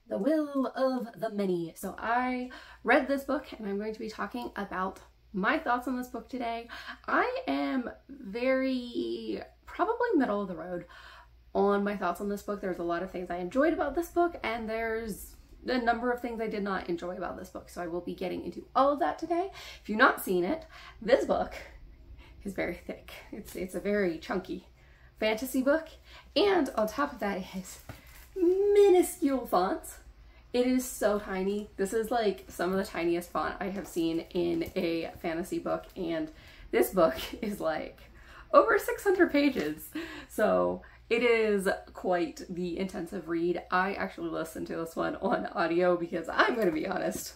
The Will of the Many. So I read this book and I'm going to be talking about my thoughts on this book today. I am probably middle of the road on my thoughts on this book. There's a lot of things I enjoyed about this book and there's a number of things I did not enjoy about this book. So I will be getting into all of that today. If you've not seen it, this book is very thick. It's a very chunky fantasy book. And on top of that, it has minuscule fonts. It is so tiny. This is like some of the tiniest font I have seen in a fantasy book, and this book is like over 600 pages. So it is quite the intensive read. I actually listened to this one on audio because I'm going to be honest,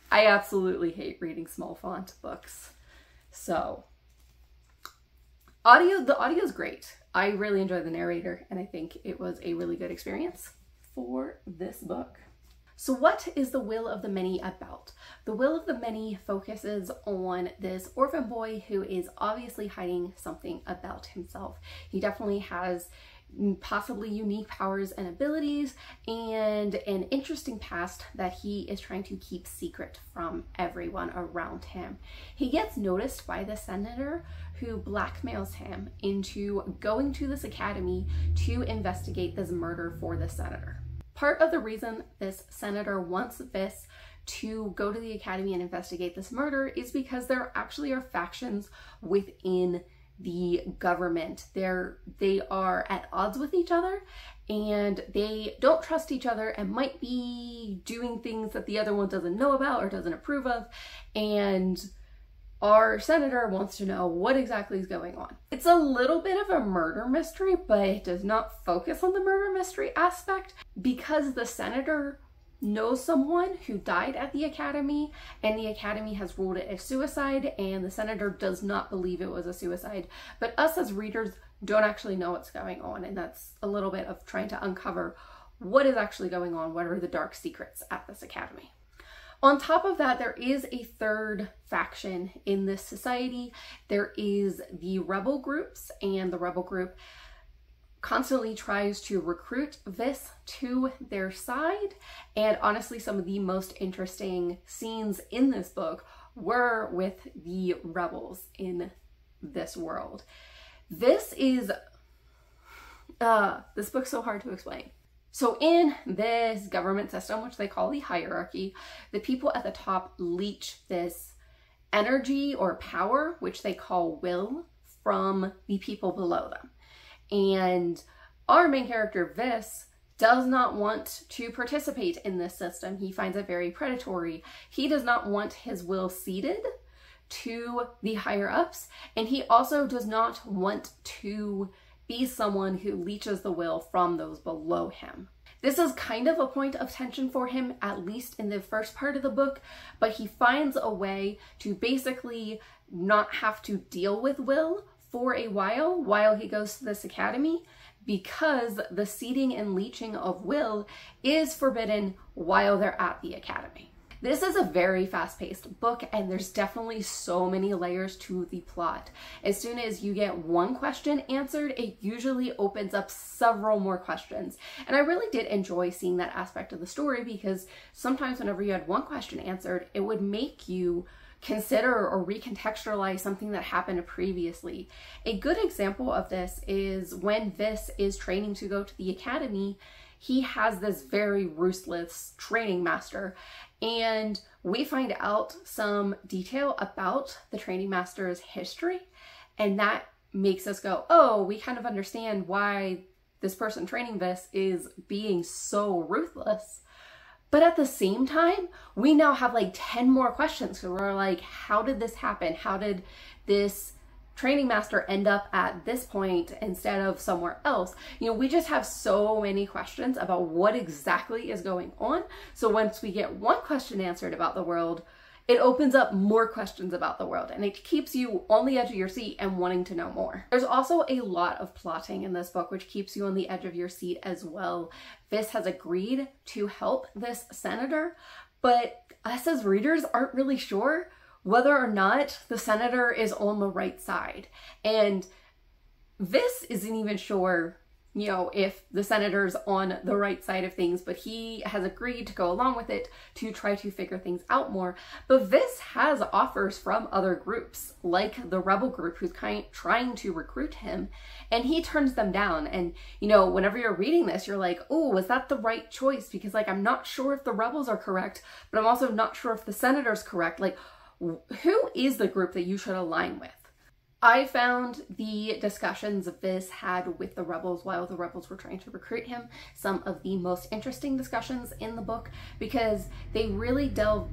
I absolutely hate reading small font books. So the audio is great. I really enjoy the narrator and I think it was a really good experience for this book. So what is The Will of the Many about? The Will of the Many focuses on this orphan boy who is obviously hiding something about himself. He definitely has possibly unique powers and abilities and an interesting past that he is trying to keep secret from everyone around him. He gets noticed by the senator who blackmails him into going to this academy to investigate this murder for the senator. Part of the reason this senator wants this to go to the academy and investigate this murder is because there actually are factions within the government. They are at odds with each other and they don't trust each other and might be doing things that the other one doesn't know about or doesn't approve of, and our senator wants to know what exactly is going on. It's a little bit of a murder mystery, but it does not focus on the murder mystery aspect because the senator knows someone who died at the academy and the academy has ruled it a suicide, and the senator does not believe it was a suicide. But us as readers don't actually know what's going on, and that's a little bit of trying to uncover what is actually going on, what are the dark secrets at this academy. On top of that, there is a third faction in this society. There is the rebel groups, and the rebel group constantly tries to recruit Vis to their side. And honestly, some of the most interesting scenes in this book were with the rebels in this world. This book's so hard to explain. So in this government system, which they call the hierarchy, the people at the top leech this energy or power, which they call will, from the people below them. And our main character, Vis, does not want to participate in this system. He finds it very predatory. He does not want his will ceded to the higher ups, and he also does not want to be someone who leeches the will from those below him. This is kind of a point of tension for him, at least in the first part of the book, but he finds a way to basically not have to deal with will for a while he goes to this academy, because the seeding and leeching of will is forbidden while they're at the academy. This is a very fast-paced book, and there's definitely so many layers to the plot. As soon as you get one question answered, it usually opens up several more questions. And I really did enjoy seeing that aspect of the story, because sometimes whenever you had one question answered, it would make you consider or recontextualize something that happened previously. A good example of this is when Vis is training to go to the academy. He has this very ruthless training master, and we find out some detail about the training master's history, and that makes us go, oh, we kind of understand why this person training Vis is being so ruthless. But at the same time, we now have like 10 more questions. So we're like, how did this happen? How did this training master end up at this point instead of somewhere else? You know, we just have so many questions about what exactly is going on. So once we get one question answered about the world, it opens up more questions about the world, and it keeps you on the edge of your seat and wanting to know more. There's also a lot of plotting in this book, which keeps you on the edge of your seat as well. Vis has agreed to help this senator, but us as readers aren't really sure whether or not the senator is on the right side. And Vis isn't even sure you know, if the senator's on the right side of things, but he has agreed to go along with it to try to figure things out more. But Vis has offers from other groups, like the rebel group who's trying to recruit him, and he turns them down. And, you know, whenever you're reading this, you're like, oh, was that the right choice? Because, like, I'm not sure if the rebels are correct, but I'm also not sure if the senator's correct. Like, who is the group that you should align with? I found the discussions Vis had with the rebels while the rebels were trying to recruit him some of the most interesting discussions in the book, because they really delved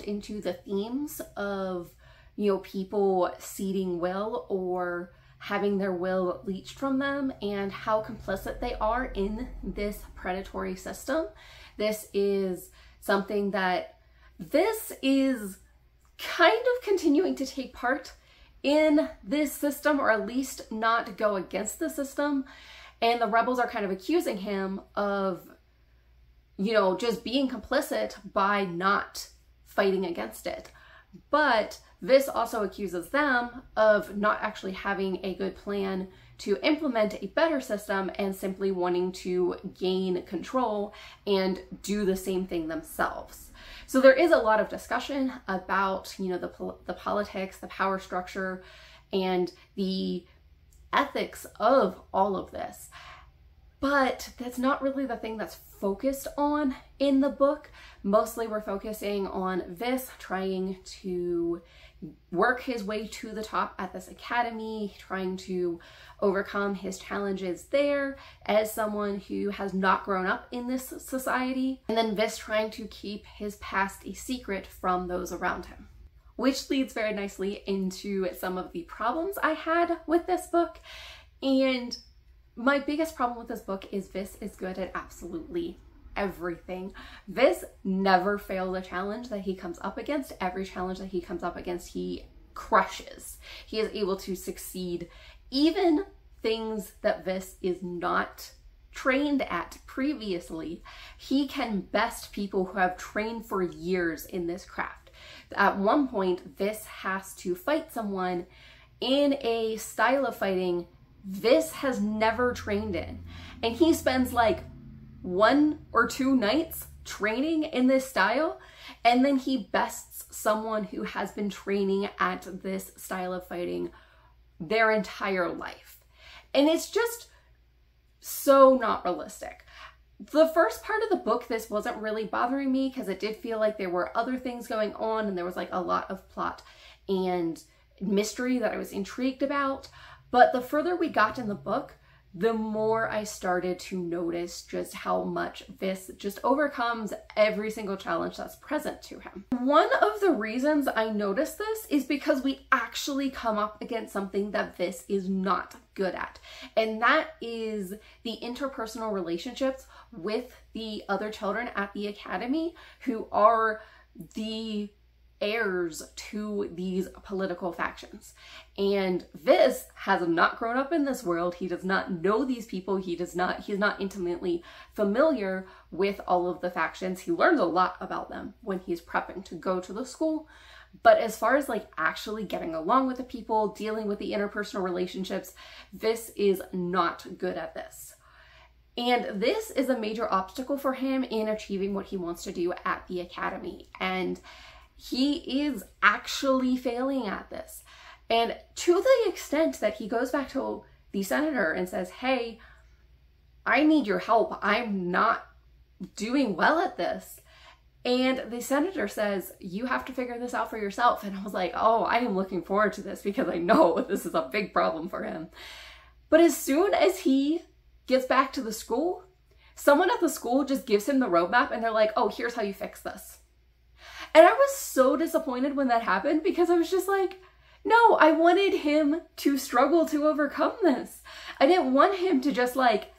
into the themes of, you know, people ceding will or having their will leached from them, and how complicit they are in this predatory system. This is something that Vis is kind of continuing to take part in this system, or at least not go against the system. And the rebels are kind of accusing him of, you know, just being complicit by not fighting against it. But Vis also accuses them of not actually having a good plan to implement a better system and simply wanting to gain control and do the same thing themselves. So there is a lot of discussion about, you know, the politics, the power structure, and the ethics of all of this. But that's not really the thing that's focused on in the book. Mostly we're focusing on Vis trying to work his way to the top at this academy, trying to overcome his challenges there as someone who has not grown up in this society, and then Vis trying to keep his past a secret from those around him. Which leads very nicely into some of the problems I had with this book. And my biggest problem with this book is Vis is good at absolutely everything. Vis never failed a challenge that he comes up against. Every challenge that he comes up against, he crushes. He is able to succeed. Even things that Vis is not trained at previously, he can best people who have trained for years in this craft. At one point, Vis has to fight someone in a style of fighting Vis has never trained in. And he spends like 1 or 2 nights training in this style, and then he bests someone who has been training at this style of fighting their entire life. And it's just so not realistic. The first part of the book, this wasn't really bothering me because it did feel like there were other things going on, and there was like a lot of plot and mystery that I was intrigued about. But the further we got in the book, the more I started to notice just how much Vis just overcomes every single challenge that's present to him. One of the reasons I noticed this is because we actually come up against something that Vis is not good at, and that is the interpersonal relationships with the other children at the academy who are the heirs to these political factions. And Vis has not grown up in this world. He does not know these people. He's not intimately familiar with all of the factions. He learns a lot about them when he's prepping to go to the school. But as far as like actually getting along with the people, dealing with the interpersonal relationships, Vis is not good at this. And this is a major obstacle for him in achieving what he wants to do at the academy. And he is actually failing at this. And to the extent that he goes back to the senator and says, hey, I need your help. I'm not doing well at this. And the senator says, you have to figure this out for yourself. And I was like, oh, I am looking forward to this because I know this is a big problem for him. But as soon as he gets back to the school, someone at the school just gives him the roadmap and they're like, oh, here's how you fix this. And I was so disappointed when that happened because I was just like, no, I wanted him to struggle to overcome this. I didn't want him to just like,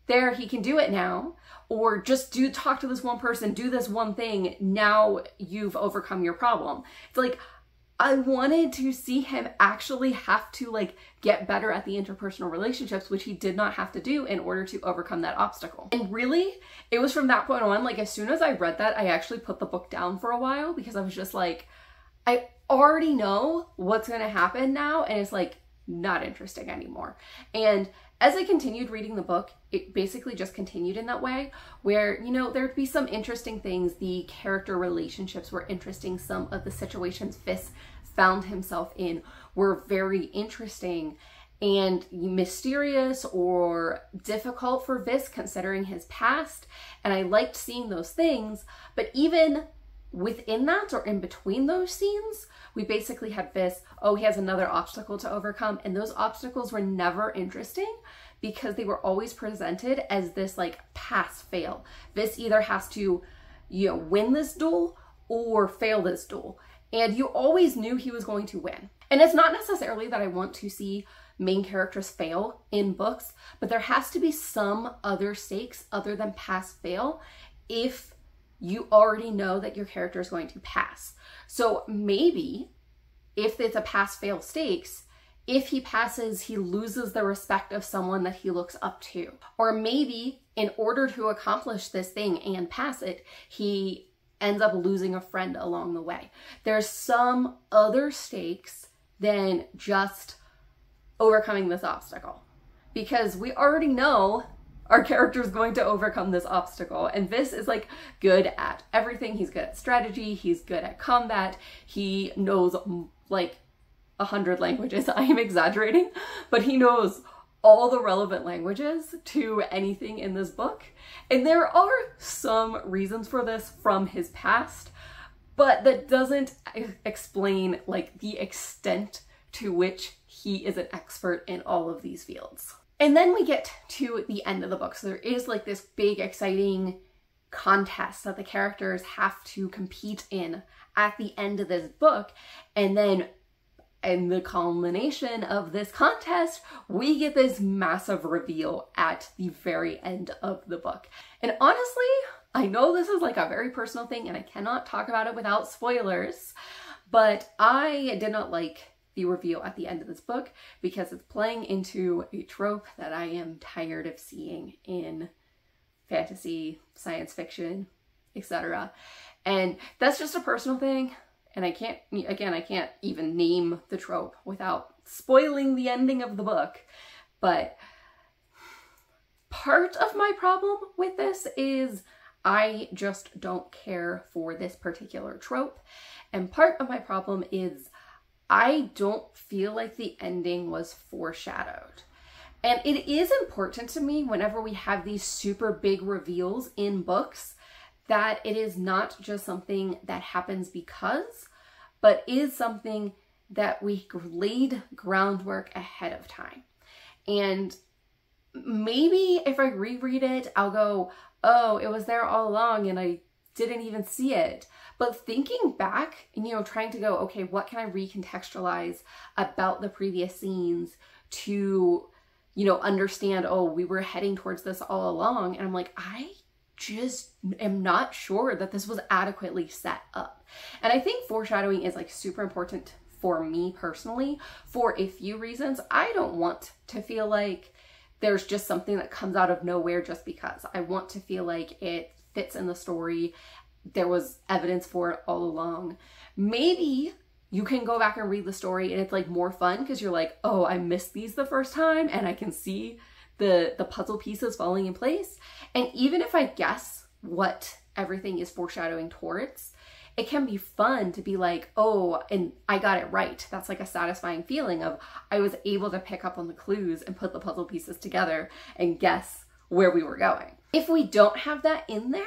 there, he can do it now. Or just talk to this one person, do this one thing, now you've overcome your problem. It's like, I wanted to see him actually have to like get better at the interpersonal relationships, which he did not have to do in order to overcome that obstacle. And really, it was from that point on, like as soon as I read that, I actually put the book down for a while because I was just like, I already know what's gonna happen now. And it's like, not interesting anymore. And as I continued reading the book, it basically just continued in that way where, you know, there'd be some interesting things. The character relationships were interesting. Some of the situations Vis found himself in were very interesting and mysterious or difficult for Vis considering his past. And I liked seeing those things, but even within that or in between those scenes, we basically had Vis, oh, he has another obstacle to overcome. And those obstacles were never interesting because they were always presented as this like pass fail. Vis either has to, you know, win this duel or fail this duel. And you always knew he was going to win. And it's not necessarily that I want to see main characters fail in books, but there has to be some other stakes other than pass fail if you already know that your character is going to pass. So maybe if it's a pass fail stakes, if he passes, he loses the respect of someone that he looks up to. Or maybe in order to accomplish this thing and pass it, he ends up losing a friend along the way. There's some other stakes than just overcoming this obstacle, because we already know our character is going to overcome this obstacle. And Vis is like good at everything. He's good at strategy. He's good at combat. He knows like 100 languages. I am exaggerating, but he knows all the relevant languages to anything in this book. And there are some reasons for this from his past, but that doesn't explain like the extent to which he is an expert in all of these fields. And then we get to the end of the book. So there is like this big, exciting contest that the characters have to compete in at the end of this book. And then in the culmination of this contest, we get this massive reveal at the very end of the book. And honestly, I know this is like a very personal thing and I cannot talk about it without spoilers, but I did not like the reveal at the end of this book because it's playing into a trope that I am tired of seeing in fantasy, science fiction, etc. And that's just a personal thing. And I can't even name the trope without spoiling the ending of the book. But part of my problem with this is I just don't care for this particular trope. And part of my problem is I don't feel like the ending was foreshadowed. And it is important to me whenever we have these super big reveals in books that it is not just something that happens because, but is something that we laid groundwork ahead of time. And maybe if I reread it, I'll go, oh, it was there all along and I didn't even see it. But thinking back and, you know, trying to go, okay, what can I recontextualize about the previous scenes to, you know, understand, oh, we were heading towards this all along. And I'm like, I just am not sure that this was adequately set up. And I think foreshadowing is like super important for me personally for a few reasons. I don't want to feel like there's just something that comes out of nowhere just because. I want to feel like it fits in the story. There was evidence for it all along. Maybe you can go back and read the story and it's like more fun because you're like, oh, I missed these the first time and I can see the puzzle pieces falling in place. And even if I guess what everything is foreshadowing towards, it can be fun to be like, oh, and I got it right. That's like a satisfying feeling of I was able to pick up on the clues and put the puzzle pieces together and guess where we were going. If we don't have that in there,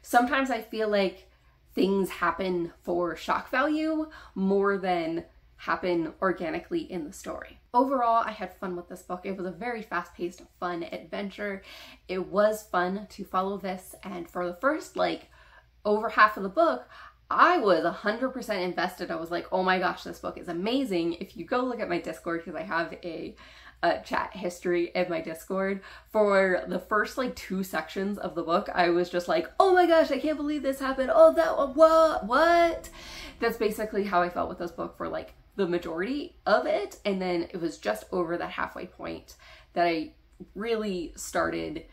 sometimes I feel like things happen for shock value more than happen organically in the story. Overall, I had fun with this book. It was a very fast-paced, fun adventure. It was fun to follow this, and for the first like over half of the book, I was 100% invested. I was like, oh my gosh, this book is amazing. If you go look at my Discord, because I have a chat history in my Discord, for the first like 2 sections of the book, I was just like, oh my gosh, I can't believe this happened. Oh, that, what? That's basically how I felt with this book for like the majority of it. And then it was just over that halfway point that I really started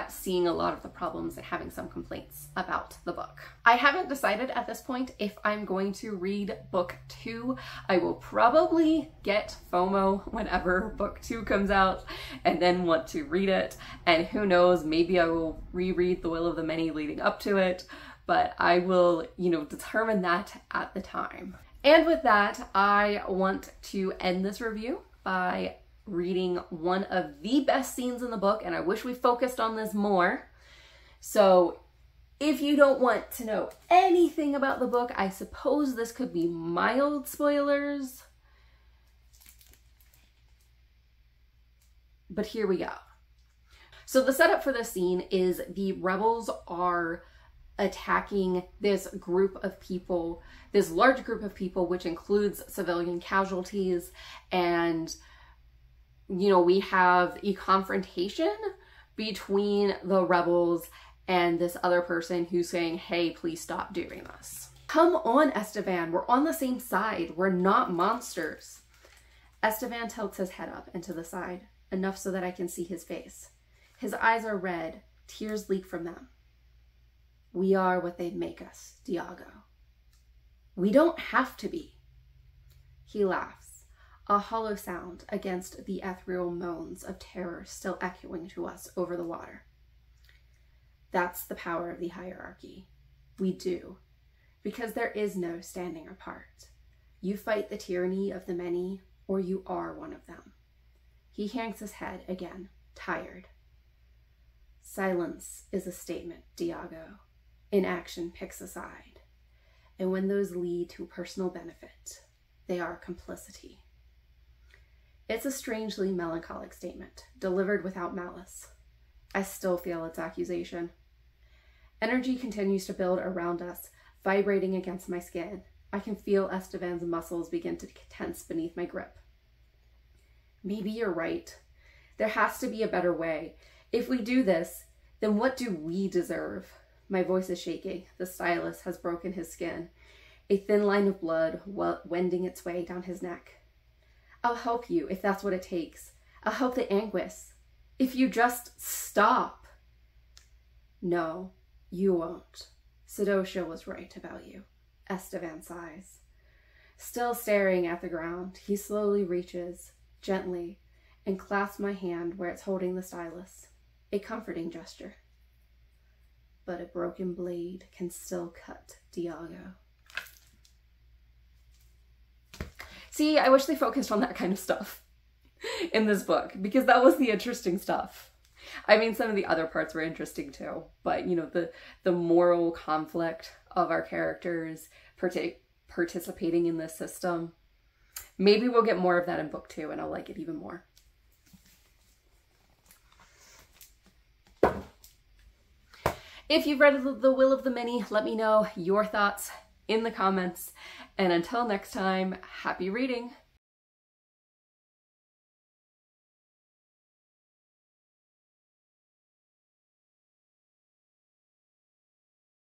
seeing a lot of the problems and having some complaints about the book. I haven't decided at this point if I'm going to read book 2. I will probably get FOMO whenever book 2 comes out and then want to read it. And who knows, maybe I will reread The Will of the Many leading up to it, but I will, determine that at the time. And with that, I want to end this review by reading one of the best scenes in the book, and I wish we focused on this more. So if you don't want to know anything about the book, I suppose this could be mild spoilers. But here we go. So the setup for this scene is the rebels are attacking this group of people, this large group of people, which includes civilian casualties, and we have a confrontation between the rebels and this other person who's saying, hey, please stop doing this. Come on, Estevan, we're on the same side. We're not monsters. Estevan tilts his head up and to the side, enough so that I can see his face. His eyes are red, tears leak from them. We are what they make us, Diago. We don't have to be. He laughs, a hollow sound against the ethereal moans of terror still echoing to us over the water. That's the power of the hierarchy. We do, because there is no standing apart. You fight the tyranny of the many, or you are one of them. He hangs his head again, tired. Silence is a statement, Diago. Inaction picks a side. And when those lead to personal benefit, they are complicity. It's a strangely melancholic statement, delivered without malice. I still feel its accusation. Energy continues to build around us, vibrating against my skin. I can feel Estevan's muscles begin to tense beneath my grip. Maybe you're right. There has to be a better way. If we do this, then what do we deserve? My voice is shaking. The stylus has broken his skin, a thin line of blood wending its way down his neck. I'll help you if that's what it takes. I'll help the Anguis. If you just stop. No, you won't. Sedocia was right about you. Estevan sighs. Still staring at the ground, he slowly reaches, gently, and clasps my hand where it's holding the stylus. A comforting gesture. But a broken blade can still cut, Diago. See, I wish they focused on that kind of stuff in this book, because that was the interesting stuff. I mean, some of the other parts were interesting too, but the moral conflict of our characters participating in this system, maybe we'll get more of that in book 2 and I'll like it even more. If you've read The Will of the Many, let me know your thoughts in the comments. And until next time, happy reading.